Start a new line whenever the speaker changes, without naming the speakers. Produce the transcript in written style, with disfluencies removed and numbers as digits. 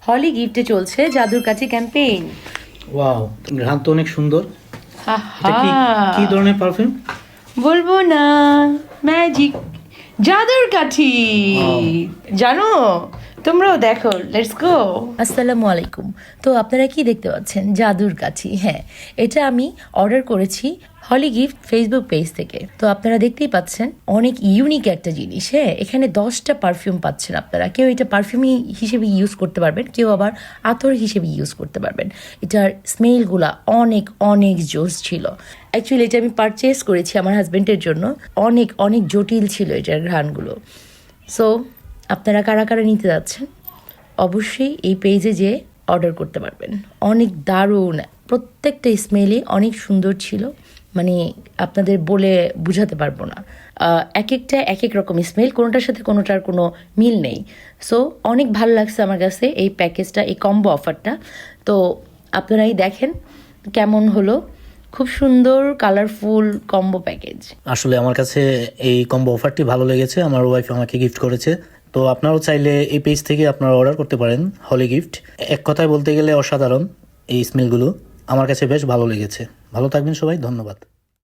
হলি গিফটে চলছে জাদুর কাঠি ক্যাম্পেইন।
ওয়াও, ঘ্রাণ তো অনেক সুন্দর। এটা কি ধরনের পারফিউম?
বলবো না, ম্যাজিক, জাদুর কাঠি। জানো, তোমরাও দেখো, লেটস গো। আসসালামু আলাইকুম। তো আপনারা কি দেখতে পাচ্ছেন? জাদুর কাঠি। হ্যাঁ, এটা আমি অর্ডার করেছি হলি গিফট ফেসবুক পেজ থেকে। তো আপনারা দেখতেই পাচ্ছেন অনেক ইউনিক একটা জিনিস। হ্যাঁ, এখানে 10টা পারফিউম পাচ্ছেন আপনারা। কেউ এটা পারফিউমই হিসেবে ইউজ করতে পারবেন, কেউ আবার আতর হিসেবে ইউজ করতে পারবেন। এটার স্মেলগুলা অনেক অনেক জোস ছিল। অ্যাকচুয়ালি এটা আমি পারচেস করেছি আমার হাজব্যান্ডের জন্য। অনেক অনেক জটিল ছিল এটার ঘ্রাণগুলো। সো আপনারা কারা কারা নিতে যাচ্ছেন অবশ্যই এই পেজে যেয়ে অর্ডার করতে পারবেন। অনেক দারুণ, প্রত্যেকটা স্মেলই অনেক সুন্দর ছিল, মানে আপনাদের বলে বুঝাতে পারবো না। এক একটা এক এক রকম স্মেল, কোনোটার সাথে কোনোটার কোনো মিল নেই। সো অনেক ভালো লাগছে আমার কাছে এই প্যাকেজটা, এই কম্বো অফারটা। তো আপনারাই দেখেন কেমন হলো। খুব সুন্দর কালারফুল কম্বো প্যাকেজ।
আসলে আমার কাছে এই কম্বো অফারটি ভালো লেগেছে, আমার ওয়াইফ আমাকে গিফট করেছে। তো আপনারাও চাইলে এই পেজ থেকে আপনারা অর্ডার করতে পারেন হলি গিফট। এক কথায় বলতে গেলে অসাধারণ এই স্মেলগুলো, আমার কাছে বেশ ভালো লেগেছে। ভালো থাকবেন সবাই, ধন্যবাদ।